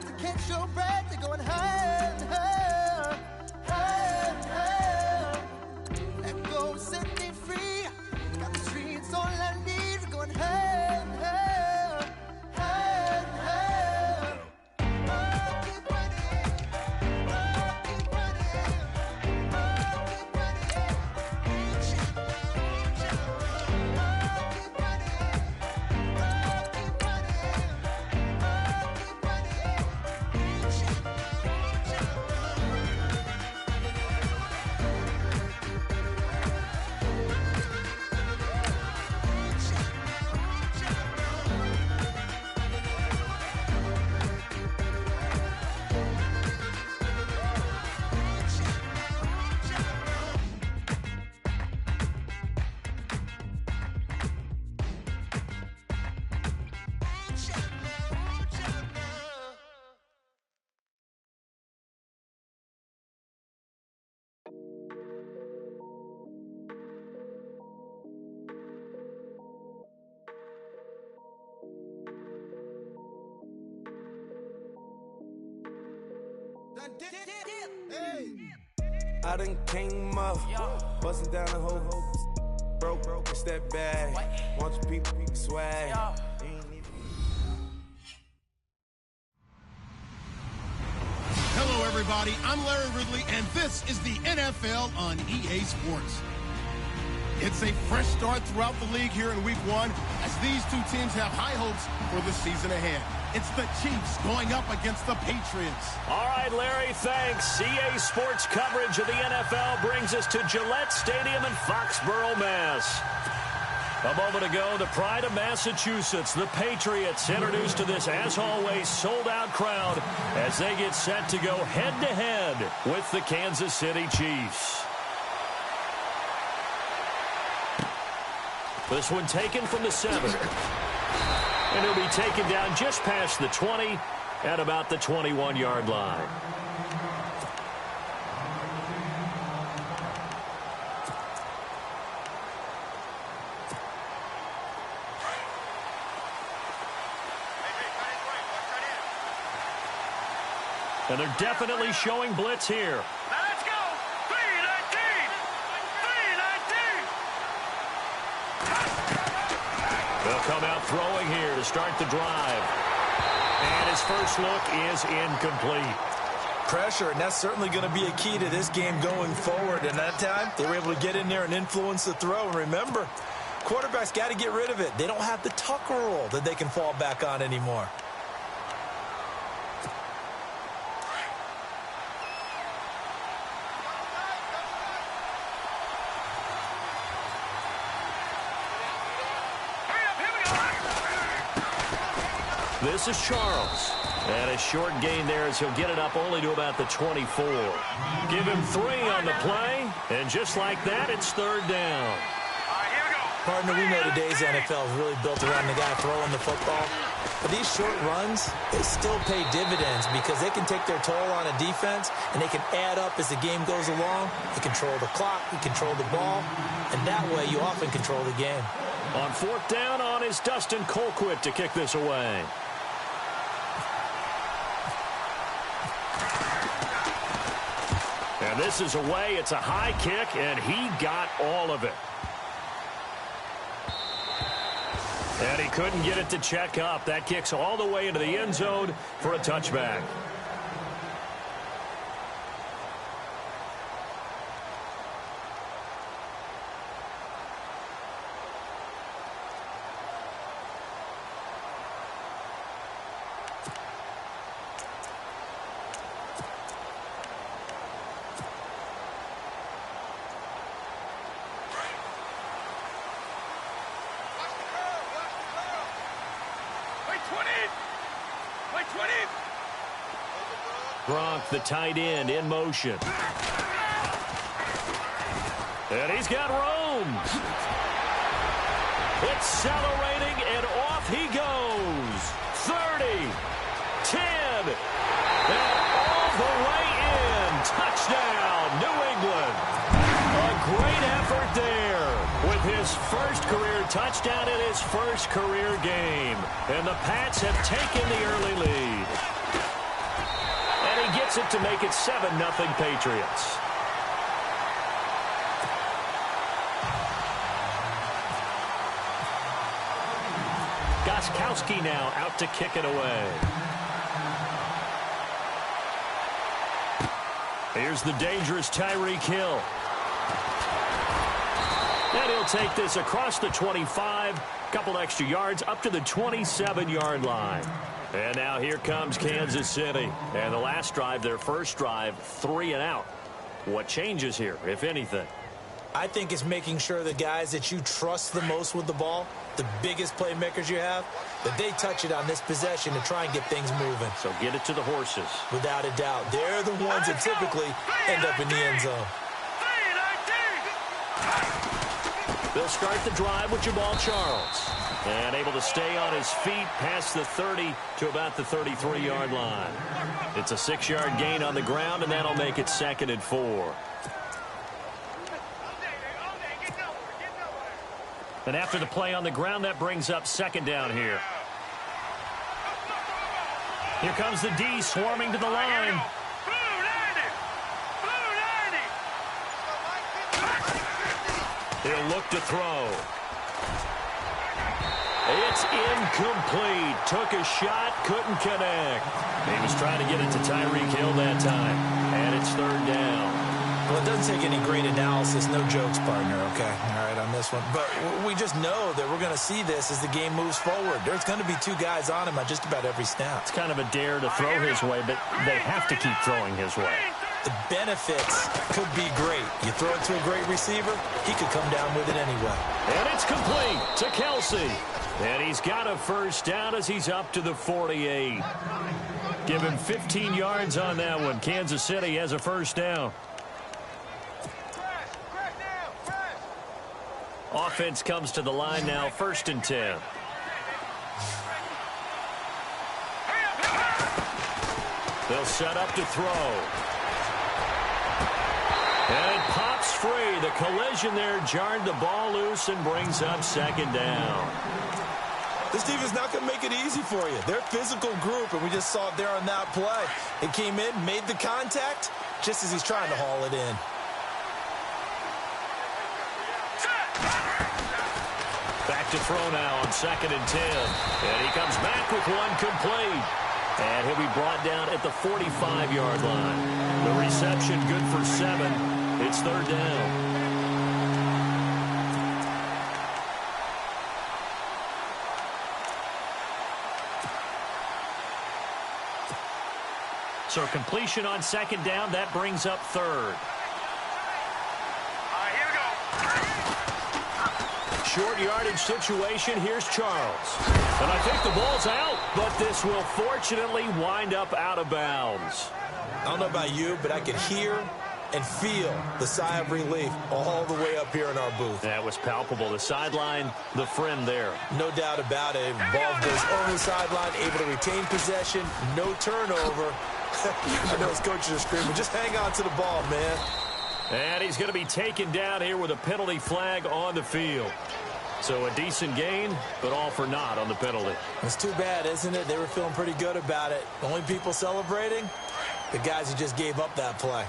clouds to catch your breath. They're going higher and higher, higher and higher. Let go, set me free. Got the streets, all I need. We're going higher and higher, higher and higher. Oh, keep running. Oh, keep running. Oh, keep running. Reach out, reach out. Oh, keep running. Oh, keep running. Oh, keep running. Reach out, reach out. I done came up, busting down the whole broke, it's that bag. Want you people swag. Hello, everybody. I'm Larry Ridley, and this is the NFL on EA Sports. It's a fresh start throughout the league here in Week 1 as these two teams have high hopes for the season ahead. It's the Chiefs going up against the Patriots. All right, Larry, thanks. EA Sports coverage of the NFL brings us to Gillette Stadium in Foxborough, Mass. A moment ago, the pride of Massachusetts, the Patriots, introduced to this, as always, sold-out crowd as they get set to go head-to-head with the Kansas City Chiefs. This one taken from the 7. And he'll be taken down just past the 20 at about the 21-yard line. And they're definitely showing blitz here. Now let's go. 3-19. 3-19. They'll come out throwing here to start the drive. And his first look is incomplete. Pressure, and that's certainly going to be a key to this game going forward. And that time, they were able to get in there and influence the throw. And remember, quarterbacks got to get rid of it. They don't have the Tucker rule that they can fall back on anymore. This is Charles. And a short gain there as he'll get it up only to about the 24. Give him 3 on the play, and just like that, it's third down. Partner, we know today's NFL is really built around the guy throwing the football. But these short runs, they still pay dividends because they can take their toll on a defense, and they can add up as the game goes along. They control the clock, you control the ball, and that way you often control the game. On fourth down on is Dustin Colquitt to kick this away. And this is away. It's a high kick, and he got all of it. And he couldn't get it to check up. That kicks all the way into the end zone for a touchback. Gronk, the tight end, in motion. And he's got Romes. Accelerating, and off he goes. 30, 10, and all the way in. Touchdown, New England. A great effort there with his first career touchdown in his first career game. And the Pats have taken the early lead. puts it to make it 7-0 Patriots. Gostkowski now out to kick it away. Here's the dangerous Tyreek Hill. And he'll take this across the 25, couple extra yards up to the 27-yard line. And now here comes Kansas City. And the last drive, their first drive, 3 and out. What changes here, if anything? I think it's making sure the guys that you trust the most with the ball, the biggest playmakers you have, that they touch it on this possession to try and get things moving. So get it to the horses. Without a doubt. They're the ones that typically end up in the end zone. They'll start the drive with Jamal Charles. And able to stay on his feet past the 30 to about the 33-yard line. It's a 6-yard gain on the ground, and that'll make it 2nd and 4. And after the play on the ground, that brings up 2nd down here. Here comes the D swarming to the line. He'll look to throw. It's incomplete. Took a shot, couldn't connect. He was trying to get it to Tyreek Hill that time. And it's 3rd down. Well, it doesn't take any great analysis. No jokes, partner, okay? All right, on this one. But we just know that we're going to see this as the game moves forward. There's going to be 2 guys on him on just about every snap. It's kind of a dare to throw his way, but they have to keep throwing his way. The benefits could be great. You throw it to a great receiver, he could come down with it anyway. And it's complete to Kelsey. And he's got a first down as he's up to the 48. Give him 15 yards on that one. Kansas City has a first down. Offense comes to the line now, 1st and 10. They'll set up to throw. And it pops free. The collision there jarred the ball loose and brings up 2nd down. This defense not going to make it easy for you. They're a physical group, and we just saw it there on that play. It came in, made the contact, just as he's trying to haul it in. Back to throw now on 2nd and 10. And he comes back with one complete. And he'll be brought down at the 45-yard line. The reception good for 7. It's 3rd down. So completion on 2nd down. That brings up 3rd. Short yardage situation. Here's Charles. And I think the ball's out, but this will fortunately wind up out of bounds. I don't know about you, but I can hear and feel the sigh of relief all the way up here in our booth. That was palpable. The sideline, the friend there. No doubt about it. Ball goes over the sideline, able to retain possession, no turnover. I know his coaches are screaming, just hang on to the ball, man. And he's going to be taken down here with a penalty flag on the field. So a decent gain, but all for naught on the penalty. It's too bad, isn't it? They were feeling pretty good about it. The only people celebrating, the guys who just gave up that play.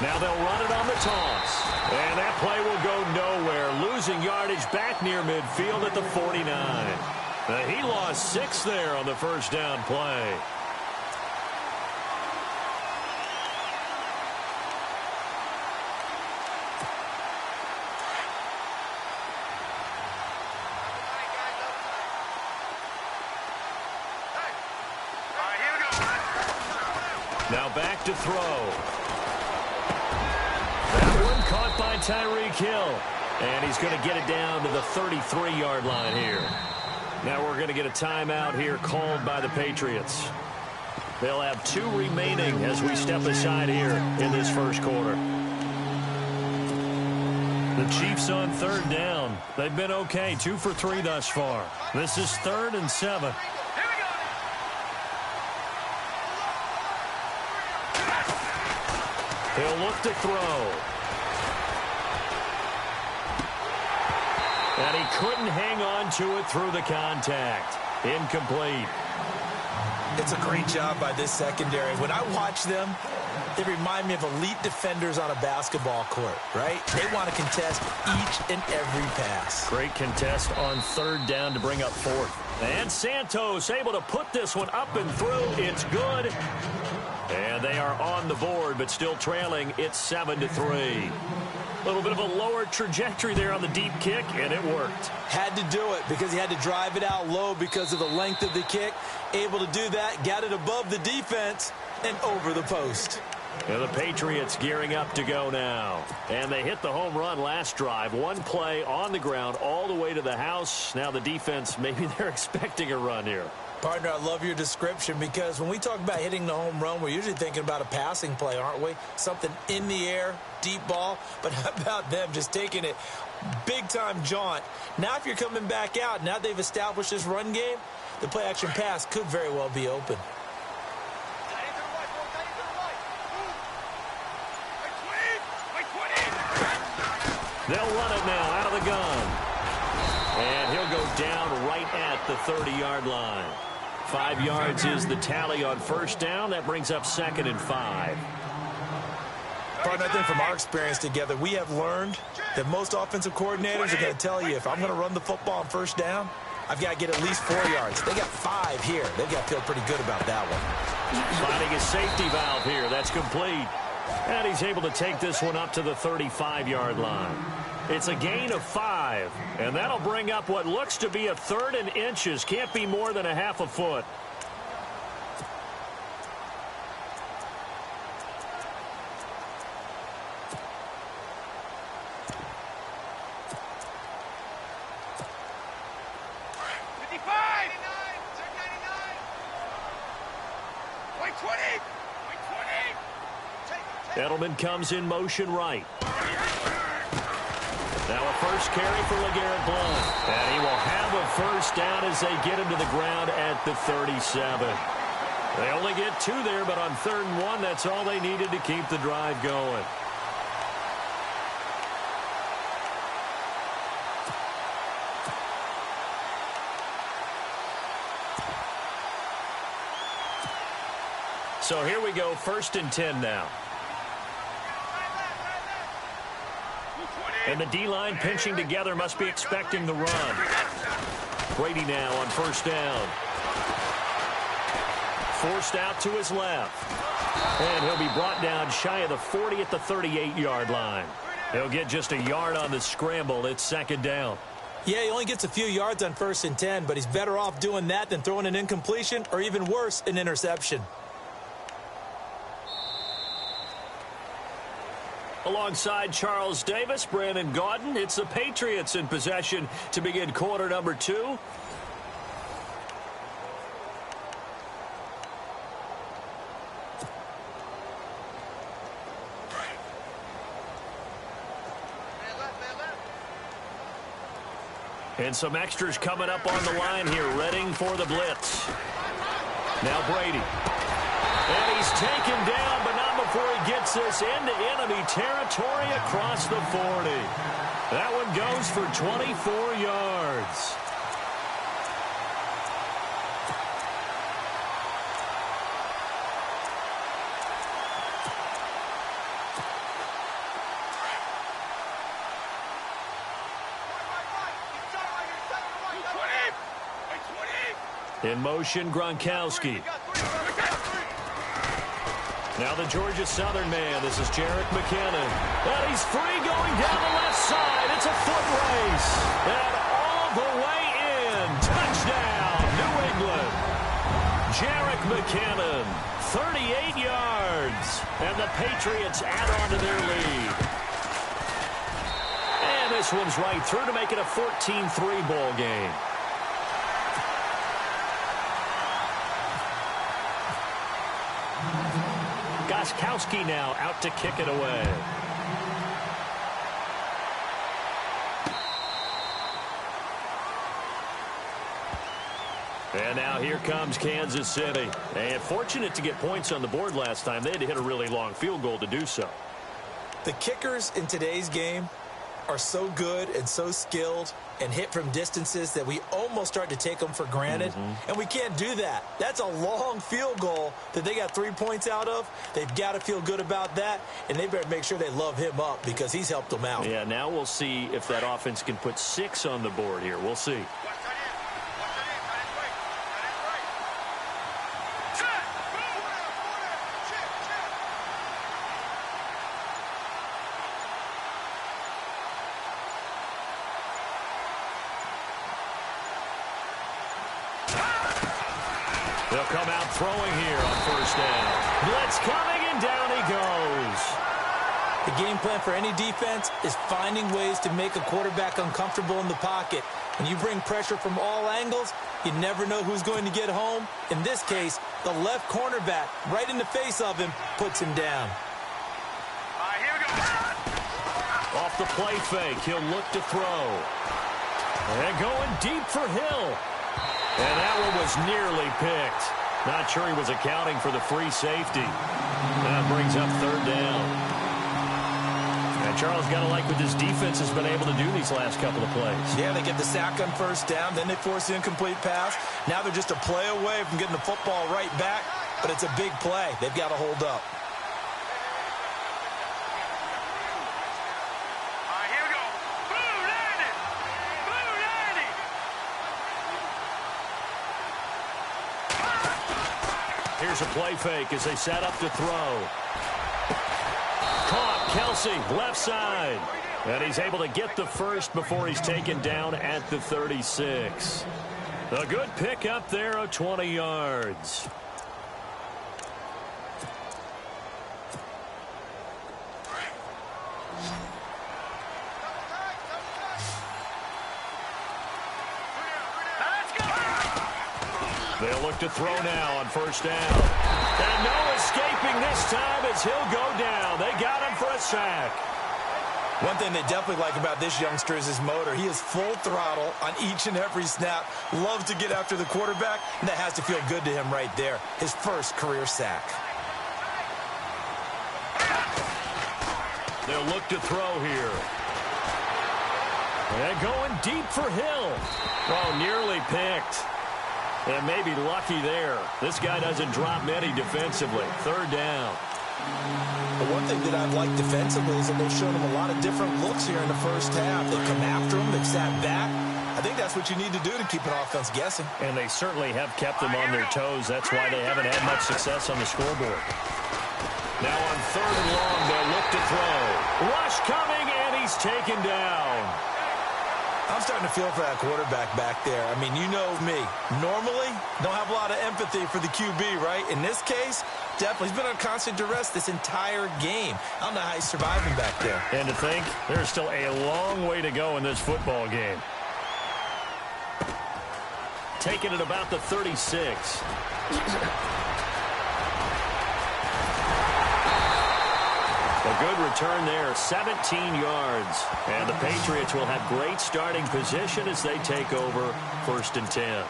Now they'll run it on the toss. And that play will go nowhere. Losing yardage back near midfield at the 49. He lost 6 there on the first down play. Now back to throw. That one caught by Tyreek Hill. And he's going to get it down to the 33-yard line here. Now we're going to get a timeout here called by the Patriots. They'll have 2 remaining as we step aside here in this first quarter. The Chiefs on 3rd down. They've been okay, 2 for 3 thus far. This is 3rd and 7. He'll look to throw. And he couldn't hang on to it through the contact. Incomplete. It's a great job by this secondary. When I watch them, they remind me of elite defenders on a basketball court, right? They want to contest each and every pass. Great contest on third down to bring up fourth. And Santos able to put this one up and through. It's good. And they are on the board, but still trailing. It's 7-3. A little bit of a lower trajectory there on the deep kick, and it worked. Had to do it because he had to drive it out low because of the length of the kick. Able to do that, got it above the defense, and over the post. And the Patriots gearing up to go now. And they hit the home run last drive. One play on the ground all the way to the house. Now the defense, maybe they're expecting a run here. Partner, I love your description because when we talk about hitting the home run, we're usually thinking about a passing play, aren't we? Something in the air, deep ball. But how about them just taking it big-time jaunt? Now if you're coming back out, now they've established this run game, the play-action pass could very well be open. They'll run it now out of the gun. And he'll go down right at the 30-yard line. 5 yards is the tally on first down. That brings up 2nd and 5. Partner, I think from our experience together, we have learned that most offensive coordinators are going to tell you, if I'm going to run the football on first down, I've got to get at least 4 yards. They got 5 here. They've got to feel pretty good about that one. Finding a safety valve here. That's complete. And he's able to take this one up to the 35-yard line. It's a gain of 5, and that'll bring up what looks to be a 3rd and inches. Can't be more than a half a foot. Edelman comes in motion right. Now a first carry for LeGarrette Blount. And he will have a first down as they get him to the ground at the 37. They only get 2 there, but on 3rd and 1, that's all they needed to keep the drive going. So here we go, 1st and 10 now. And the D-line pinching together, must be expecting the run. Brady now on first down. Forced out to his left. And he'll be brought down shy of the 40 at the 38-yard line. He'll get just a yard on the scramble. It's 2nd down. Yeah, he only gets a few yards on 1st and 10, but he's better off doing that than throwing an incompletion or even worse, an interception. Alongside Charles Davis, Brandon Gaudin, it's the Patriots in possession to begin quarter number 2. And some extras coming up on the line here, readying for the blitz. Now Brady. And he's taken down, but not before he gets this into enemy territory across the 40. That one goes for 24 yards. In motion, Gronkowski. Now the Georgia Southern man. This is Jerick McKinnon. And he's free going down the left side. It's a foot race. And all the way in. Touchdown, New England. Jerick McKinnon, 38 yards. And the Patriots add on to their lead. And this one's right through to make it a 14-3 ball game. Gostkowski now out to kick it away. And now here comes Kansas City. And fortunate to get points on the board last time. They had to hit a really long field goal to do so. The kickers in today's game are so good and so skilled and hit from distances that we almost start to take them for granted. And we can't do that. That's a long field goal that they got 3 points out of. They've got to feel good about that, and they better make sure they love him up because he's helped them out. Yeah, now we'll see if that offense can put 6 on the board here. We'll see. They'll come out throwing here on first down. Blitz coming, and down he goes. The game plan for any defense is finding ways to make a quarterback uncomfortable in the pocket. When you bring pressure from all angles, you never know who's going to get home. In this case, the left cornerback, right in the face of him, puts him down. Here we go. Off the play fake, he'll look to throw. And going deep for Hill. And that one was nearly picked. Not sure he was accounting for the free safety. That brings up third down. And Charles got to like what this defense has been able to do these last couple of plays. Yeah, they get the sack on first down, then they force the incomplete pass. Now they're just a play away from getting the football right back, but it's a big play. They've got to hold up. Here we go. Blue Dandy! Blue Dandy! Here's a play fake as they set up to throw. Caught, Kelsey, left side. And he's able to get the first before he's taken down at the 36. A good pick up there of 20 yards. They'll look to throw now on first down. And no escaping this time as he'll go down. They got him for a sack. One thing they definitely like about this youngster is his motor. He is full throttle on each and every snap. Loves to get after the quarterback, and that has to feel good to him right there. His first career sack. They'll look to throw here. And going deep for Hill. Oh, nearly picked. And maybe lucky there. This guy doesn't drop many defensively. Third down. The one thing that I've liked defensively is that they've shown him a lot of different looks here in the first half. They've come after him. They've sat back. I think that's what you need to do to keep an offense guessing. And they certainly have kept them on their toes. That's why they haven't had much success on the scoreboard. Now on third and long, they'll look to throw. Rush coming, and he's taken down. I'm starting to feel for that quarterback back there. I mean, you know me. Normally, don't have a lot of empathy for the QB, right? In this case, definitely. He's been on constant duress this entire game. I don't know how he's surviving back there. And to think, there's still a long way to go in this football game. Taking it about the 36. A good return there, 17 yards. And the Patriots will have great starting position as they take over first and 10.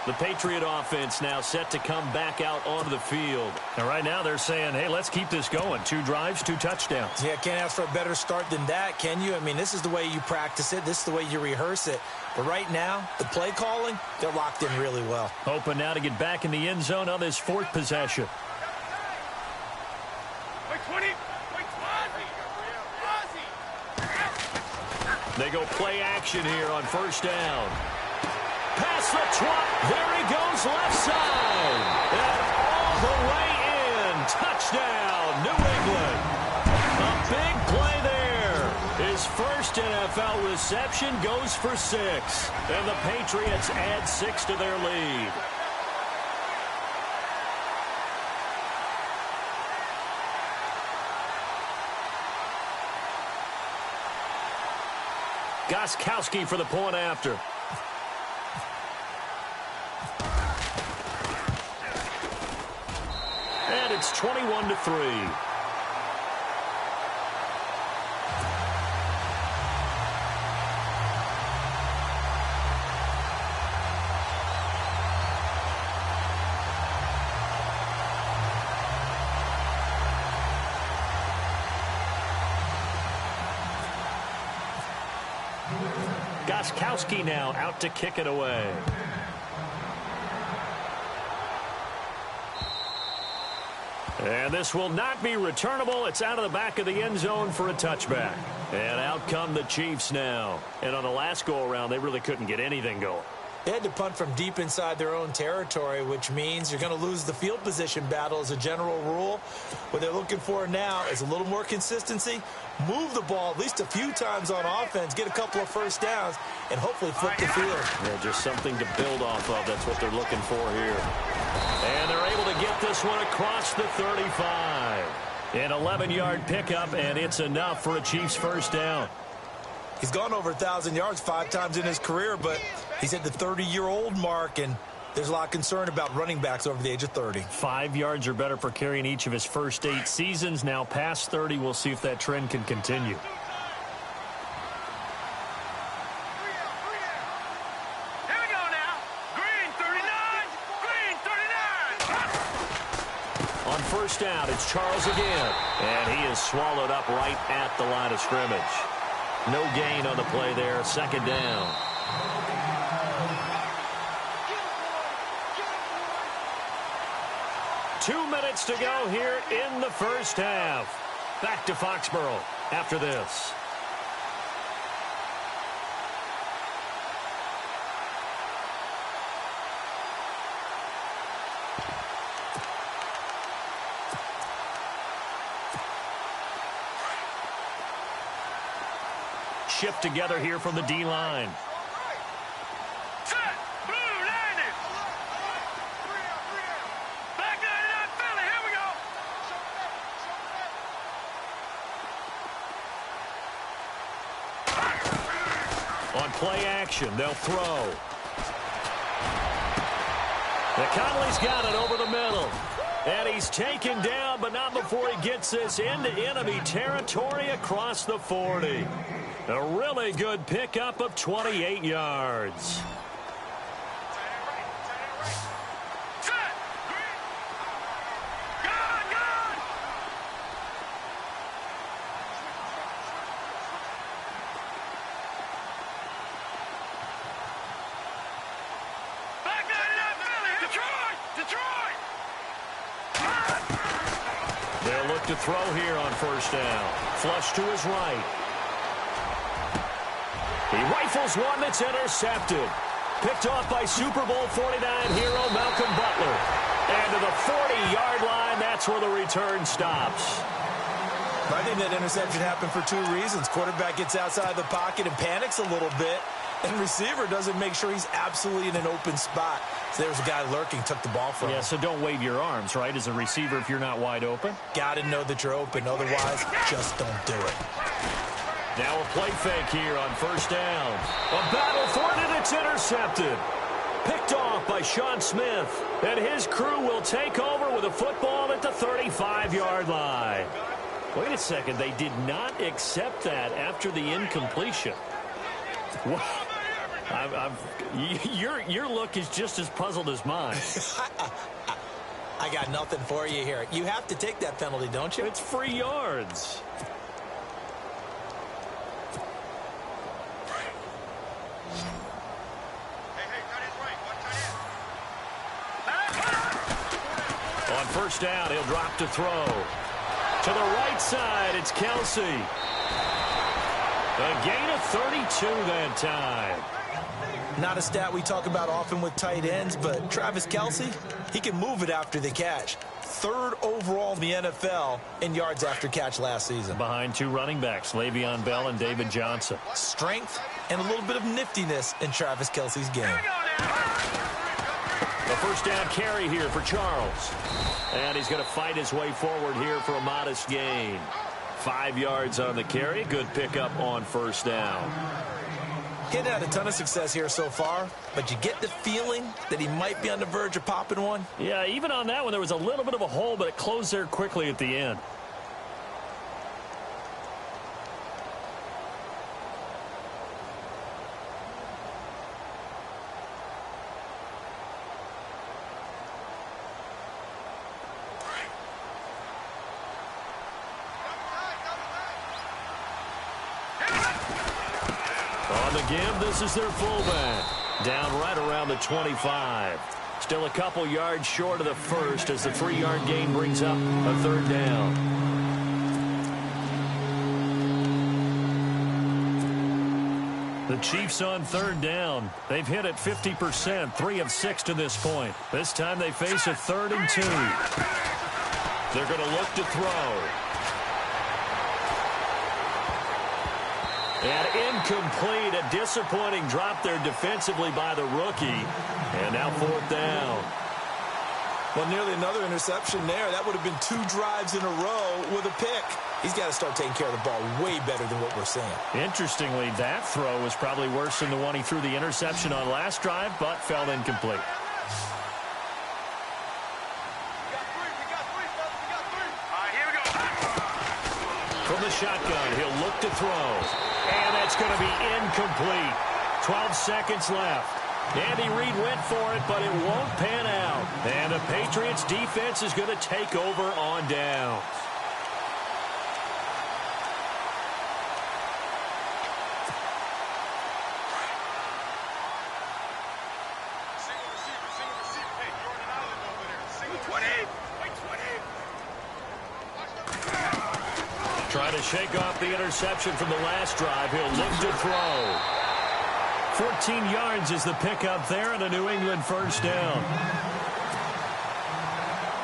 The Patriot offense now set to come back out onto the field. And right now they're saying, hey, let's keep this going. 2 drives, 2 touchdowns. Yeah, can't ask for a better start than that, can you? I mean, this is the way you practice it. This is the way you rehearse it. But right now, the play calling, they're locked in really well. Hoping now to get back in the end zone on this 4th possession. They go play action here on first down. Pass the 20. There he goes left side. And all the way in. Touchdown, New England. A big play there. His first NFL reception goes for 6. And the Patriots add 6 to their lead. Gostkowski for the point after. And it's 21-3. Gostkowski now out to kick it away. And this will not be returnable. It's out of the back of the end zone for a touchback. And out come the Chiefs now. And on the last go-around, they really couldn't get anything going. They had to punt from deep inside their own territory, which means you're going to lose the field position battle as a general rule. What they're looking for now is a little more consistency, move the ball at least a few times on offense, get a couple of first downs, and hopefully flip the field. Yeah, just something to build off of. That's what they're looking for here. And they're able to get this one across the 35. An 11-yard pickup, and it's enough for a Chiefs first down. He's gone over 1,000 yards 5 times in his career, but he's at the 30-year-old mark, and there's a lot of concern about running backs over the age of 30. 5 yards or better per carry in each of his first 8 seasons. Now past 30, we'll see if that trend can continue. Here we go now. Green 39. Green 39. On first down, it's Charles again. And he is swallowed up right at the line of scrimmage. No gain on the play there. Second down. Two minutes to go here in the first half. Back to Foxborough after this. Shift together here from the D-line. Set. Blue landed. Back 99 Philly. Here we go. On play action, they'll throw. Conley's got it over the middle. And he's taken down, but not before he gets this into enemy territory across the 40. A really good pickup of 28 yards. They'll look to throw here on first down. Flush to his right. He rifles one that's intercepted. Picked off by Super Bowl 49 hero Malcolm Butler. And to the 40-yard line, that's where the return stops. I think that interception happened for 2 reasons. Quarterback gets outside the pocket and panics a little bit. And receiver doesn't make sure he's absolutely in an open spot. So there's a guy lurking, took the ball from him. Yeah, so don't wave your arms, right, as a receiver if you're not wide open. Got to know that you're open. Otherwise, just don't do it. Now a play fake here on first down. A battle for it, and it's intercepted. Picked off by Sean Smith. And his crew will take over with a football at the 35-yard line. Wait a second. They did not accept that after the incompletion. What? Your look is just as puzzled as mine. I got nothing for you here. You have to take that penalty, don't you? It's free yards. On first down, he'll drop to throw. To the right side, it's Kelsey. A gain of 32 that time. Not a stat we talk about often with tight ends, but Travis Kelsey, he can move it after the catch. 3rd overall in the NFL in yards after catch last season. Behind 2 running backs, Le'Veon Bell and David Johnson. Strength and a little bit of niftiness in Travis Kelsey's game. The first down carry here for Charles. And he's going to fight his way forward here for a modest gain. 5 yards on the carry. Good pickup on first down. He hadn't had a ton of success here so far, but you get the feeling that he might be on the verge of popping one. Yeah, even on that one, there was a little bit of a hole, but it closed there quickly at the end. On the give, this is their fullback. Down right around the 25. Still a couple yards short of the first as the 3-yard gain brings up a third down. The Chiefs on third down. They've hit it 50%, 3 of 6 to this point. This time they face a 3rd and 2. They're going to look to throw. And incomplete, a disappointing drop there defensively by the rookie. And now 4th down. Well, nearly another interception there. That would have been 2 drives in a row with a pick. He's got to start taking care of the ball way better than what we're seeing. Interestingly, that throw was probably worse than the one he threw the interception on last drive, but fell incomplete. From the shotgun, he'll look to throw. And that's going to be incomplete. 12 seconds left. Andy Reid went for it, but it won't pan out. And the Patriots defense is going to take over on downs. Trying to shake off the interception from the last drive. He'll look to throw. 14 yards is the pickup there and a New England 1st down.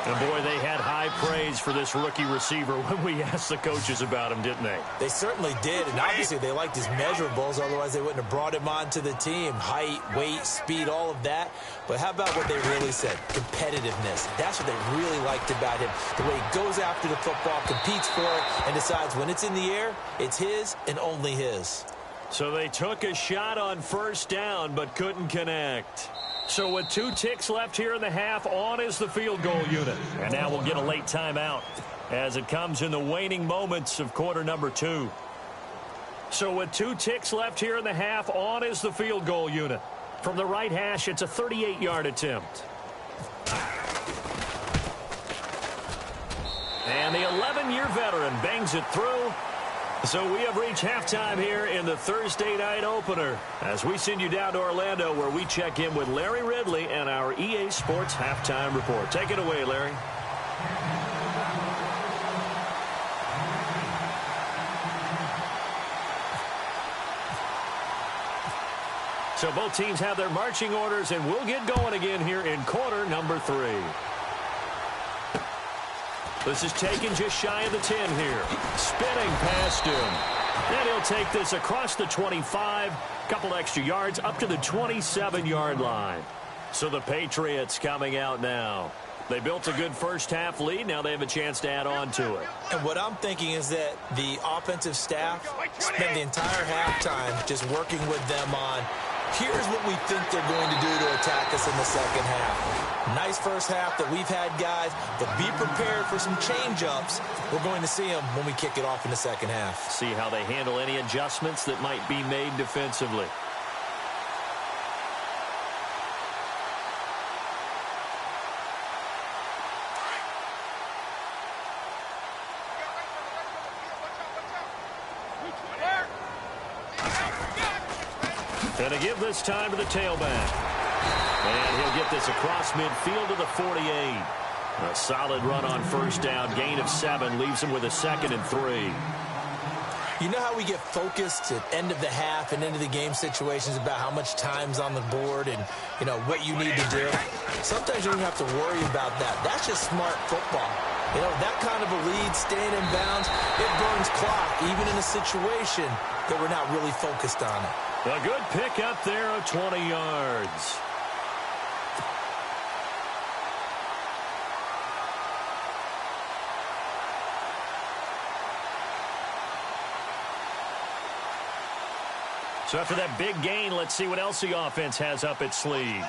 And boy, they had high praise for this rookie receiver when we asked the coaches about him, didn't they? They certainly did, and obviously they liked his measurables, otherwise they wouldn't have brought him onto the team. Height, weight, speed, all of that. But how about what they really said? Competitiveness. That's what they really liked about him. The way he goes after the football, competes for it, and decides when it's in the air, it's his and only his. So they took a shot on 1st down, but couldn't connect. So with 2 ticks left here in the half, on is the field goal unit. And now we'll get a late timeout as it comes in the waning moments of quarter number 2. So with 2 ticks left here in the half, on is the field goal unit. From the right hash, it's a 38-yard attempt. And the 11-year veteran bangs it through. So we have reached halftime here in the Thursday night opener as we send you down to Orlando where we check in with Larry Ridley and our EA Sports Halftime Report. Take it away, Larry. So both teams have their marching orders, and we'll get going again here in quarter number 3. This is taken just shy of the 10 here. Spinning past him. And he'll take this across the 25. Couple extra yards up to the 27-yard line. So the Patriots coming out now. They built a good first half lead. Now they have a chance to add on to it. And what I'm thinking is that the offensive staff spent the entire halftime just working with them on, here's what we think they're going to do to attack us in the second half. Nice first half that we've had, guys, but be prepared for some change-ups. We're going to see them when we kick it off in the second half. See how they handle any adjustments that might be made defensively. And to give this time to the tailback. And he'll get this across midfield to the 48. A solid run on 1st down. Gain of 7 leaves him with a 2nd and 3. You know how we get focused at end of the half and end of the game situations about how much time's on the board and, you know, what you need to do? Sometimes you don't have to worry about that. That's just smart football. You know, that kind of a lead, staying in bounds, it burns clock, even in a situation that we're not really focused on it. A good pick up there of 20 yards. So after that big gain, let's see what else the offense has up its sleeve.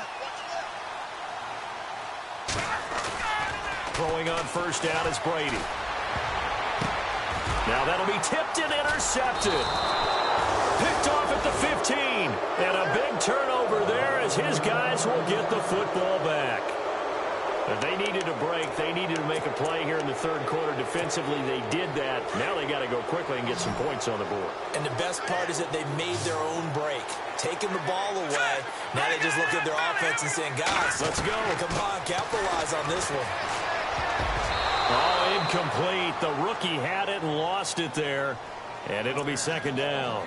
Throwing on 1st down is Brady. Now that'll be tipped and intercepted. Picked off at the 15. And a big turnover there as his guys will get the football back. They needed a break. They needed to make a play here in the third quarter. Defensively, they did that. Now they got to go quickly and get some points on the board. And the best part is that they made their own break. Taking the ball away. Now they just look at their offense and saying, guys, let's go. Come on, capitalize on this one. Oh, incomplete. The rookie had it and lost it there. And it'll be second down.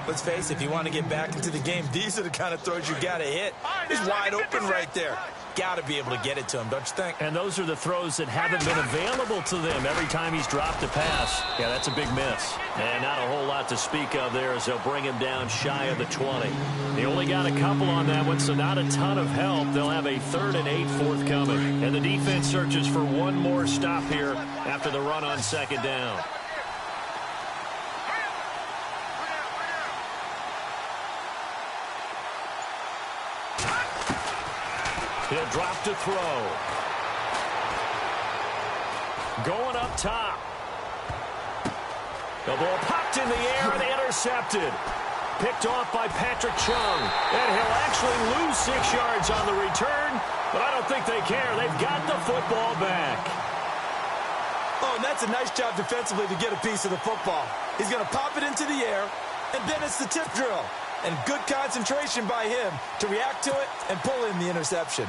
Let's face it, if you want to get back into the game, these are the kind of throws you got to hit. He's wide open right there. Got to be able to get it to him, don't you think? And those are the throws that haven't been available to them every time he's dropped a pass. Yeah, that's a big miss. And not a whole lot to speak of there as they'll bring him down shy of the 20. They only got a couple on that one, so not a ton of help. They'll have a 3rd and 8 forthcoming. And the defense searches for one more stop here after the run on second down. He'll drop to throw. Going up top. The ball popped in the air and intercepted. Picked off by Patrick Chung. And he'll actually lose 6 yards on the return, but I don't think they care. They've got the football back. Oh, and that's a nice job defensively to get a piece of the football. He's going to pop it into the air, and then it's the tip drill. And good concentration by him to react to it and pull in the interception.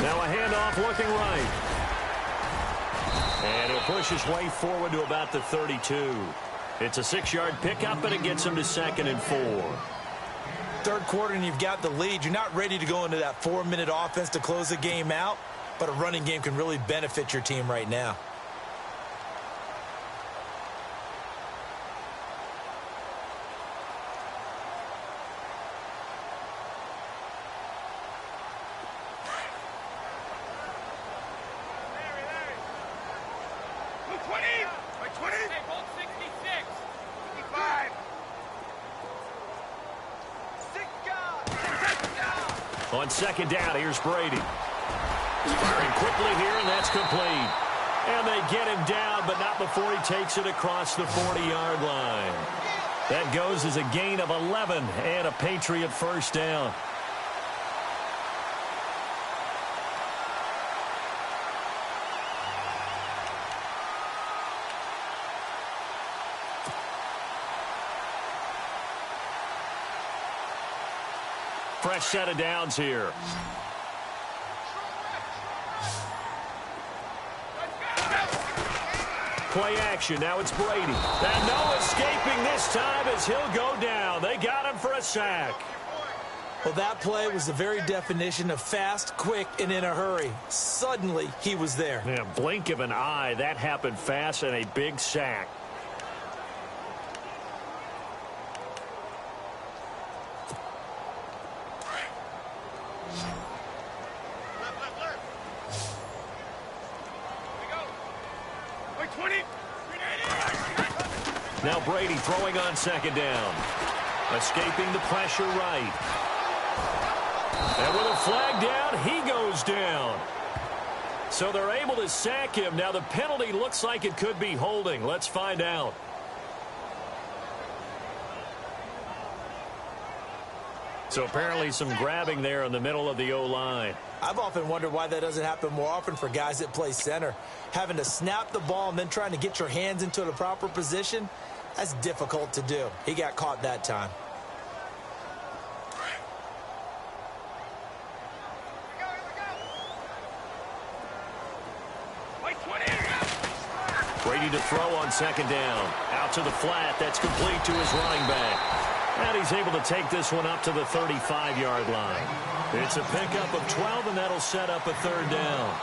Now a handoff looking right. And he'll push his way forward to about the 32. It's a 6-yard pickup, and it gets him to 2nd and 4. Third quarter and you've got the lead. You're not ready to go into that 4-minute offense to close the game out, but a running game can really benefit your team right now. On second down, here's Brady. Firing quickly here, and that's complete. And they get him down, but not before he takes it across the 40-yard line. That goes as a gain of 11 and a Patriot first down. Fresh set of downs here. Play action. Now it's Brady. And no escaping this time as he'll go down. They got him for a sack. Well, that play was the very definition of fast, quick, and in a hurry. Suddenly, he was there. Yeah, blink of an eye. That happened fast and a big sack. Now Brady throwing on second down. Escaping the pressure right. And with a flag down, he goes down. So they're able to sack him. Now the penalty looks like it could be holding. Let's find out. So apparently some grabbing there in the middle of the O-line. I've often wondered why that doesn't happen more often for guys that play center. Having to snap the ball and then trying to get your hands into the proper position, that's difficult to do. He got caught that time. Brady to throw on second down. Out to the flat. That's complete to his running back. And he's able to take this one up to the 35-yard line. It's a pickup of 12, and that'll set up a third down.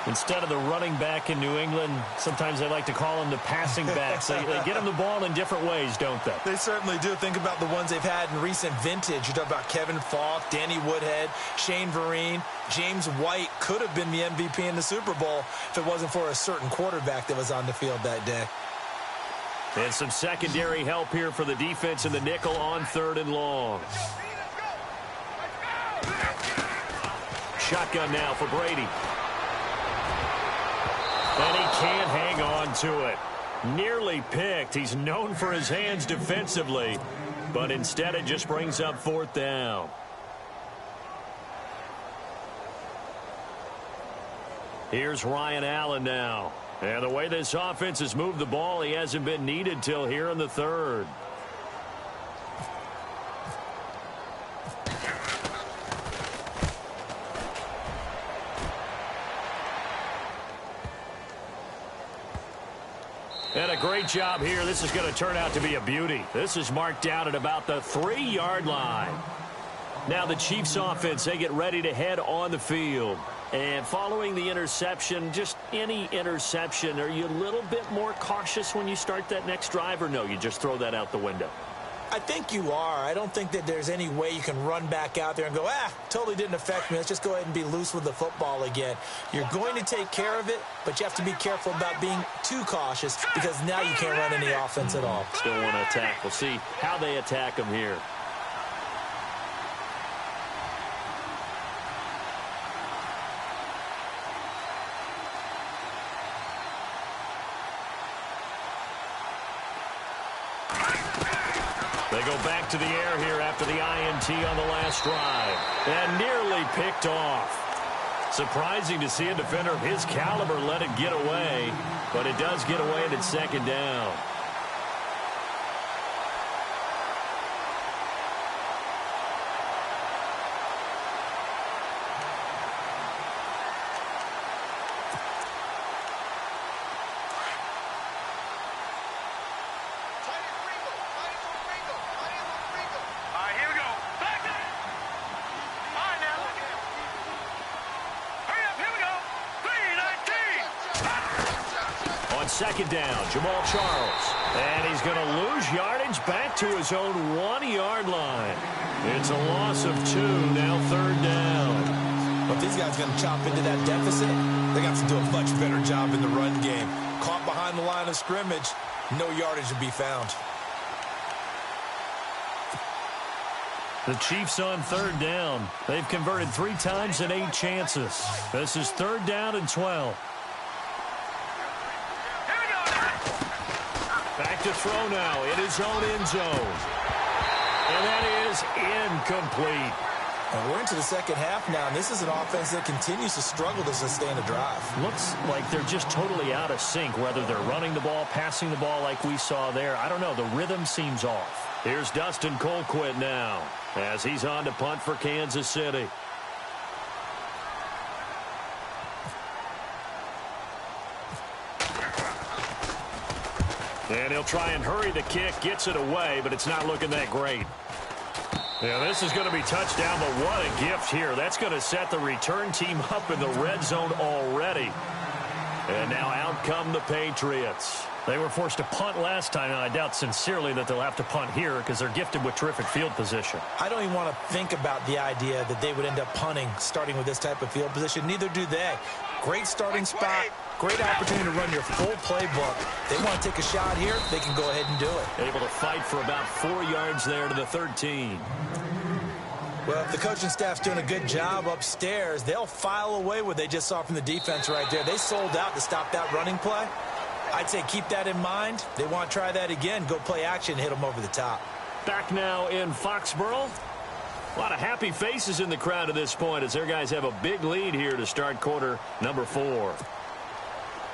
Instead of the running back in New England, sometimes they like to call them the passing backs. They get them the ball in different ways, don't they? They certainly do. Think about the ones they've had in recent vintage. You talk about Kevin Falk, Danny Woodhead, Shane Vereen. James White could have been the MVP in the Super Bowl if it wasn't for a certain quarterback that was on the field that day. And some secondary help here for the defense in the nickel on third and long. Shotgun now for Brady. And he can't hang on to it. Nearly picked. He's known for his hands defensively, but instead it just brings up 4th down. Here's Ryan Allen now. And the way this offense has moved the ball, he hasn't been needed till here in the 3rd. And a great job here. This is going to turn out to be a beauty. This is marked down at about the 3-yard line. Now the Chiefs offense, they get ready to head on the field. And following the interception, just any interception, are you a little bit more cautious when you start that next drive, or no, you just throw that out the window? I think you are. I don't think that there's any way you can run back out there and go, totally didn't affect me. Let's just go ahead and be loose with the football again. You're going to take care of it, but you have to be careful about being too cautious because now you can't run any offense at all. Still want to attack. We'll see how they attack them here. They go back to the air here after the INT on the last drive. And nearly picked off. Surprising to see a defender of his caliber let it get away. But it does get away and it's 2nd down. On 2nd down, Jamal Charles. And he's going to lose yardage back to his own 1-yard line. It's a loss of 2, now 3rd down. But these guys are going to chop into that deficit. They got to do a much better job in the run game. Caught behind the line of scrimmage, no yardage to be found. The Chiefs on 3rd down. They've converted 3 times in 8 chances. This is 3rd down and 12. Back to throw now in his own end zone. And that is incomplete. And we're into the 2nd half now, and this is an offense that continues to struggle to sustain a drive. Looks like they're just totally out of sync, whether they're running the ball, passing the ball like we saw there. I don't know. The rhythm seems off. Here's Dustin Colquitt now as he's on to punt for Kansas City. And he'll try and hurry the kick, gets it away, but it's not looking that great. Yeah, this is going to be touchdown, but what a gift here. That's going to set the return team up in the red zone already. And now out come the Patriots. They were forced to punt last time, and I doubt sincerely that they'll have to punt here because they're gifted with terrific field position. I don't even want to think about the idea that they would end up punting starting with this type of field position. Neither do they. Great starting spot, great opportunity to run your full playbook. They want to take a shot here, they can go ahead and do it. Able to fight for about 4 yards there to the 13. Well, if the coaching staff's doing a good job upstairs, they'll file away what they just saw from the defense right there. They sold out to stop that running play. I'd say keep that in mind. They want to try that again, go play action, hit them over the top. Back now in Foxborough. A lot of happy faces in the crowd at this point as their guys have a big lead here to start quarter number 4.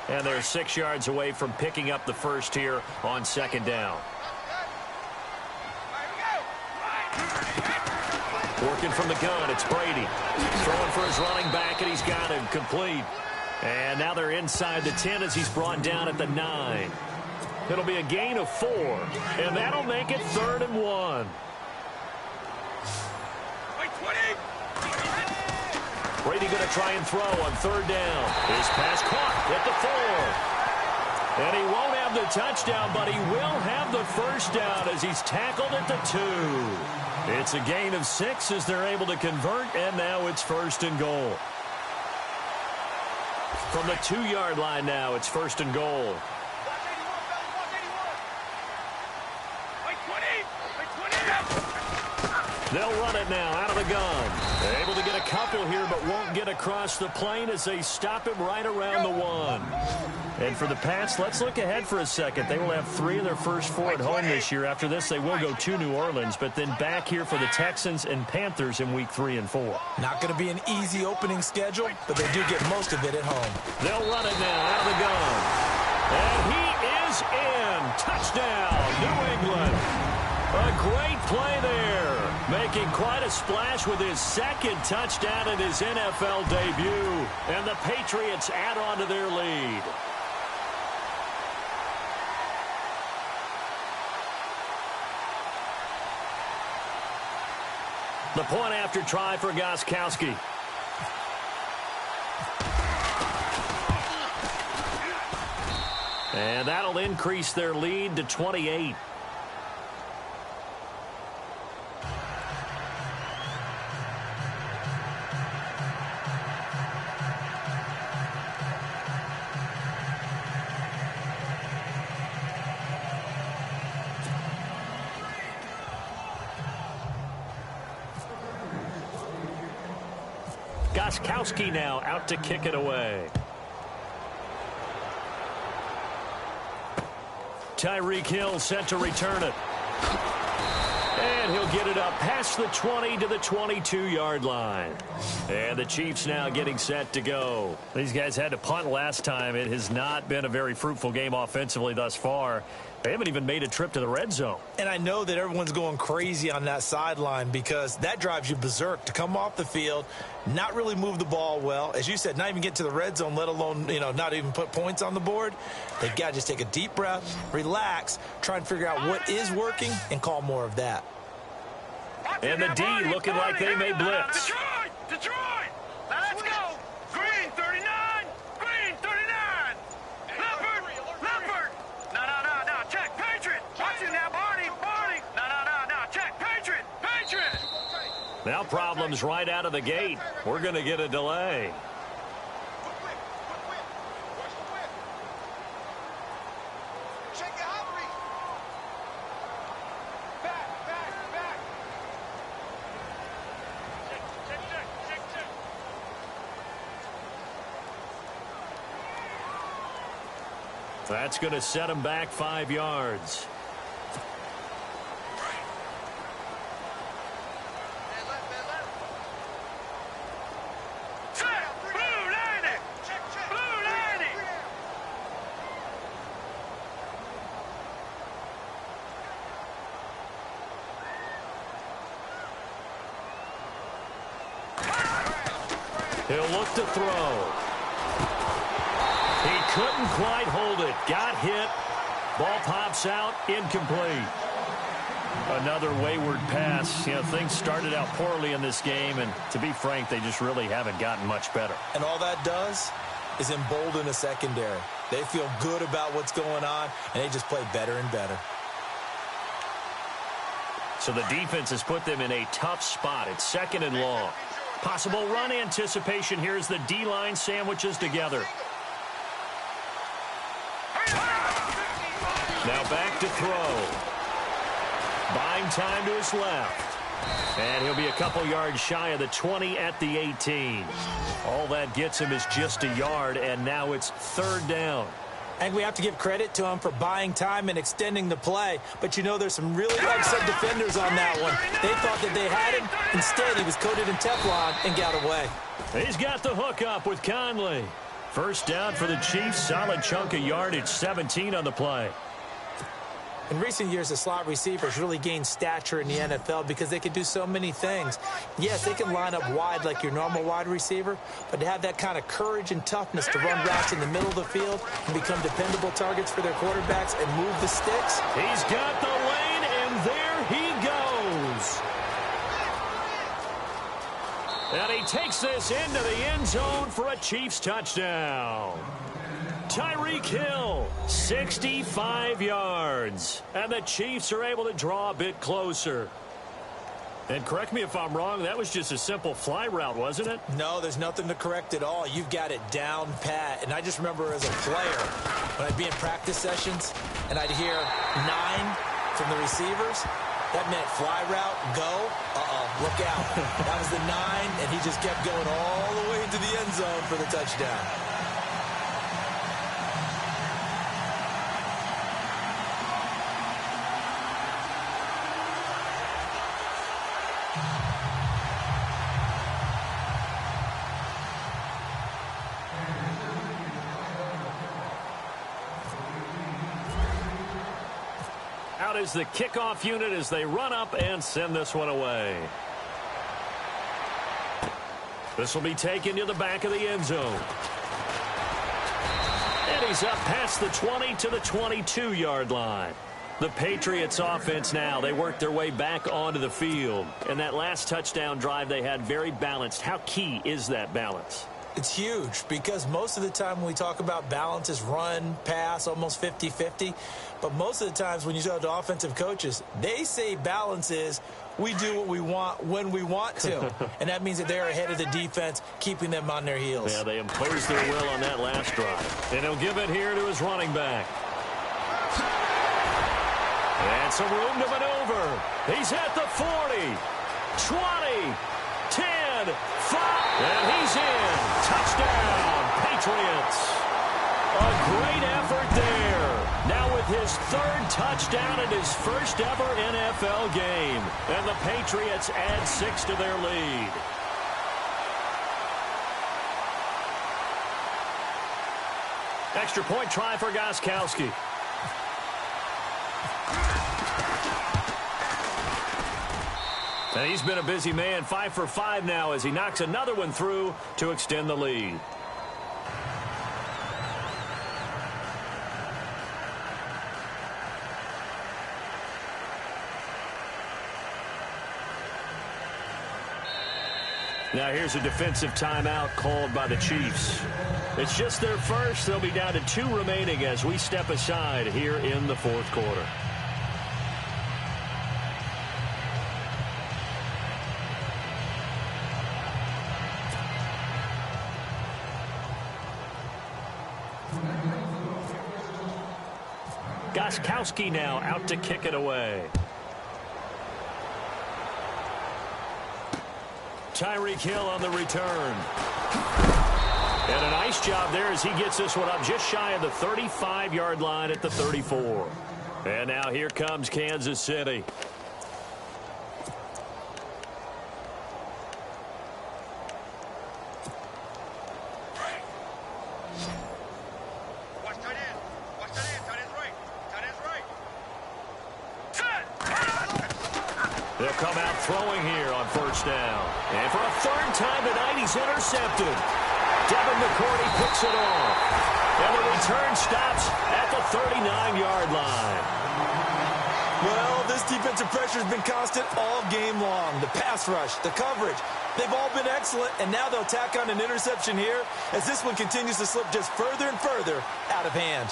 And they're 6 yards away from picking up the first here on 2nd down. Working from the gun, it's Brady. Throwing for his running back, and he's got him complete. And now they're inside the 10 as he's brought down at the 9. It'll be a gain of 4, and that'll make it 3rd and 1. Brady going to try and throw on 3rd down. His pass caught at the 4. And he won't have the touchdown, but he will have the first down as he's tackled at the 2. It's a gain of 6 as they're able to convert, and now it's 1st and goal. From the 2-yard line now, it's 1st and goal. They'll run it now out of the gun. Able to get a couple here, but won't get across the plane as they stop him right around the 1. And for the Pats, let's look ahead for a second. They will have 3 of their first 4 at home this year. After this, they will go to New Orleans, but then back here for the Texans and Panthers in week 3 and 4. Not going to be an easy opening schedule, but they do get most of it at home. They'll run it now out of the gun. And he is in. Touchdown, New England. A great play there. Making quite a splash with his second touchdown in his NFL debut. And the Patriots add on to their lead. The point after try for Gostkowski. And that'll increase their lead to 28. Gostkowski now out to kick it away. Tyreek Hill set to return it. And he'll get it up past the 20 to the 22-yard line. And the Chiefs now getting set to go. These guys had to punt last time. It has not been a very fruitful game offensively thus far. They haven't even made a trip to the red zone. And I know that everyone's going crazy on that sideline because that drives you berserk to come off the field, not really move the ball well. As you said, not even get to the red zone, let alone, not even put points on the board. They've got to just take a deep breath, relax, try and figure out what is working and call more of that. And the D looking like they may blitz. Detroit! Now let's go! Green 39! Green 39! Leopard! No, check, Patriot! Watch it now, Barney! No, check, Patriot! Now problems right out of the gate. We're going to get a delay. That's going to set him back 5 yards. He'll look to throw. He couldn't quite hold it. Got hit. Ball pops out. Incomplete. Another wayward pass. Things started out poorly in this game, and to be frank, they just really haven't gotten much better. And all that does is embolden a secondary. They feel good about what's going on, and they just play better and better. So the defense has put them in a tough spot. It's 2nd and long. Possible run anticipation here as the D-line sandwiches together. Now back to throw. Buying time to his left. And he'll be a couple yards shy of the 20 at the 18. All that gets him is just a yard, and now it's 3rd down. I think we have to give credit to him for buying time and extending the play. But there's some really upset defenders on that one. They thought that they had him. Instead, he was coated in Teflon and got away. He's got the hook up with Conley. 1st down for the Chiefs. Solid chunk of yardage, 17 on the play. In recent years, the slot receivers really gained stature in the NFL because they can do so many things. Yes, they can line up wide like your normal wide receiver, but to have that kind of courage and toughness to run routes in the middle of the field and become dependable targets for their quarterbacks and move the sticks. He's got the lane, and there he goes. And he takes this into the end zone for a Chiefs touchdown. Tyreek Hill, 65 yards. And the Chiefs are able to draw a bit closer. And correct me if I'm wrong, that was just a simple fly route, wasn't it? No, there's nothing to correct at all. You've got it down pat. And I just remember as a player, when I'd be in practice sessions and I'd hear 9 from the receivers, That meant fly route, go, look out. That was the 9, and he just kept going all the way into the end zone for the touchdown. Out is the kickoff unit as they run up and send this one away. This will be taken to the back of the end zone. And he's up past the 20 to the 22-yard line. The Patriots offense now, they work their way back onto the field. And that last touchdown drive they had very balanced. How key is that balance? It's huge because most of the time when we talk about balance is run, pass, almost 50-50. But most of the times when you talk to offensive coaches, they say balance is we do what we want when we want to. And that means that they're ahead of the defense, keeping them on their heels. Yeah, they imposed their will on that last drive. And he'll give it here to his running back. And some room to maneuver. He's at the 40, 20, 10, 5, and he's in. Touchdown, Patriots. A great effort there. Now with his 3rd touchdown in his first ever NFL game. And the Patriots add 6 to their lead. Extra point try for Gostkowski. And he's been a busy man, 5 for 5 now as he knocks another one through to extend the lead. Now here's a defensive timeout called by the Chiefs. It's just their first. They'll be down to 2 remaining as we step aside here in the 4th quarter. Gostkowski now out to kick it away. Tyreek Hill on the return. And a nice job there as he gets this one up just shy of the 35-yard line at the 34. And now here comes Kansas City. They'll come out throwing here on 1st down. And for a 3rd time tonight, he's intercepted. Devin McCourty picks it off. And the return stops at the 39-yard line. Well, this defensive pressure has been constant all game long. The pass rush, the coverage, they've all been excellent. And now they'll tack on an interception here as this one continues to slip just further and further out of hand.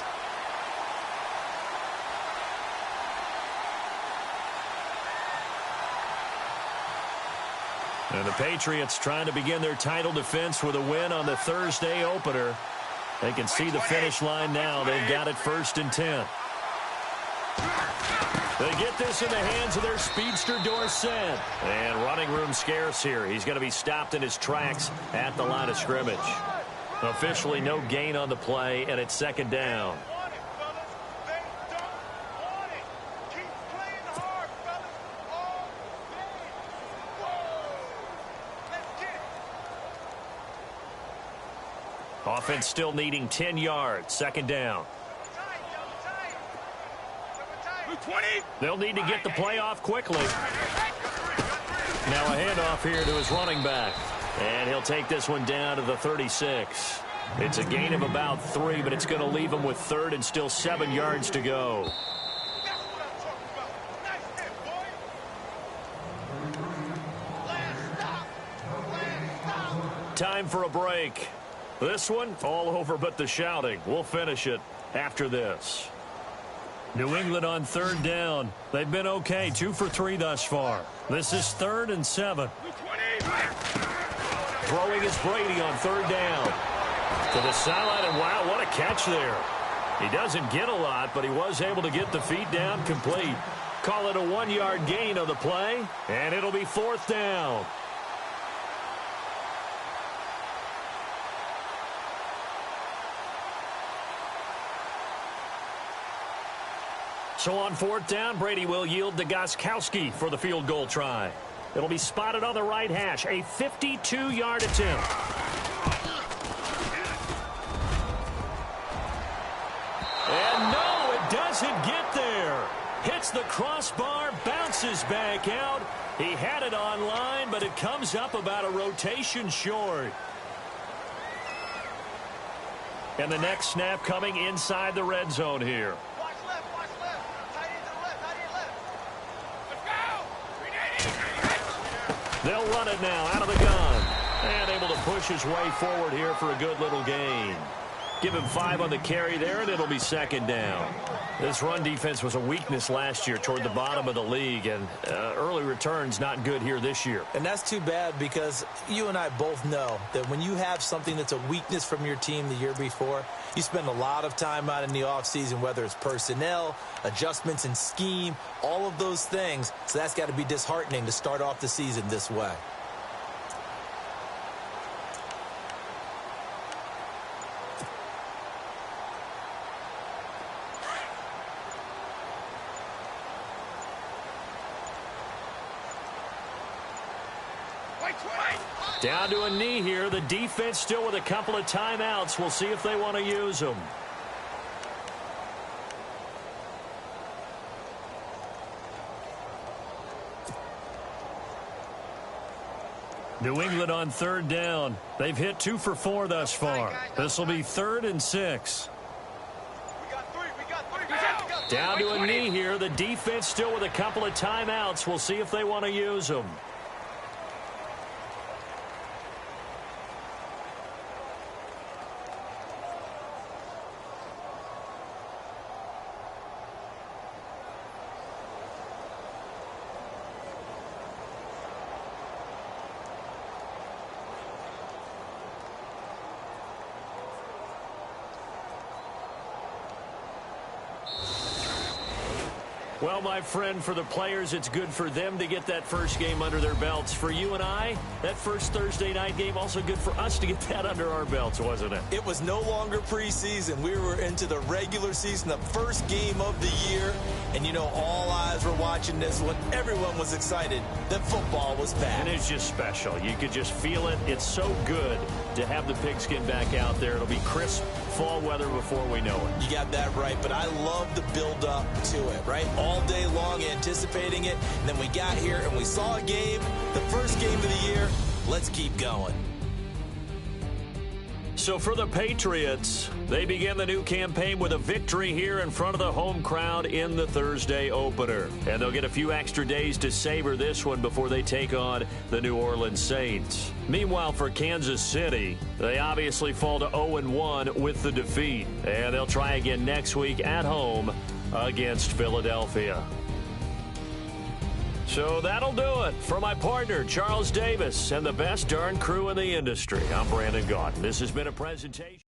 And the Patriots trying to begin their title defense with a win on the Thursday opener. They can see the finish line now. They've got it 1st and 10. They get this in the hands of their speedster Dorsett. And running room scarce here. He's going to be stopped in his tracks at the line of scrimmage. Officially no gain on the play, and it's 2nd down. Offense still needing 10 yards. 2nd down. They'll need to get the play off quickly. Now a handoff here to his running back. And he'll take this one down to the 36. It's a gain of about 3, but it's going to leave him with 3rd and still 7 yards to go. Time for a break. This one, all over but the shouting. We'll finish it after this. New England on 3rd down. They've been okay, 2 for 3 thus far. This is 3rd and 7. Throwing is Brady on 3rd down. To the sideline, and wow, what a catch there. He doesn't get a lot, but he was able to get the feet down complete. Call it a 1-yard gain on the play, and it'll be 4th down. So on 4th down, Brady will yield to Gostkowski for the field goal try. It'll be spotted on the right hash, a 52-yard attempt. And no, it doesn't get there. Hits the crossbar, bounces back out. He had it online, but it comes up about a rotation short. And the next snap coming inside the red zone here. Watch left. Tight end to the left, tight end left. Let's go! They'll run it now out of the gun. And able to push his way forward here for a good little gain. Give him 5 on the carry there, and it'll be 2nd down. This run defense was a weakness last year toward the bottom of the league, and early returns not good here this year. And that's too bad because you and I both know that when you have something that's a weakness from your team the year before, you spend a lot of time out in the offseason, whether it's personnel, adjustments in scheme, all of those things. So that's got to be disheartening to start off the season this way. Down to a knee here. The defense still with a couple of timeouts. We'll see if they want to use them. New England on 3rd down. They've hit 2 for 4 thus far. This will be 3rd and 6. We got three. Down to a knee here. The defense still with a couple of timeouts. We'll see if they want to use them. Well, my friend, for the players, it's good for them to get that first game under their belts. For you and I, that first Thursday night game, also good for us to get that under our belts, wasn't it? It was no longer preseason. We were into the regular season, the first game of the year. And, you know, all eyes were watching this one. Everyone was excited that football was back. And it's just special. You could just feel it. It's so good to have the pigskin back out there. It'll be crisp fall weather before we know it. You got that right, but I love the build-up to it, right? All day long anticipating it. And then we got here and we saw a game, the first game of the year. Let's keep going. So for the Patriots, they begin the new campaign with a victory here in front of the home crowd in the Thursday opener. And they'll get a few extra days to savor this one before they take on the New Orleans Saints. Meanwhile, for Kansas City, they obviously fall to 0-1 with the defeat. And they'll try again next week at home against Philadelphia. So that'll do it. For my partner, Charles Davis, and the best darn crew in the industry, I'm Brandon Gaudin. This has been a presentation.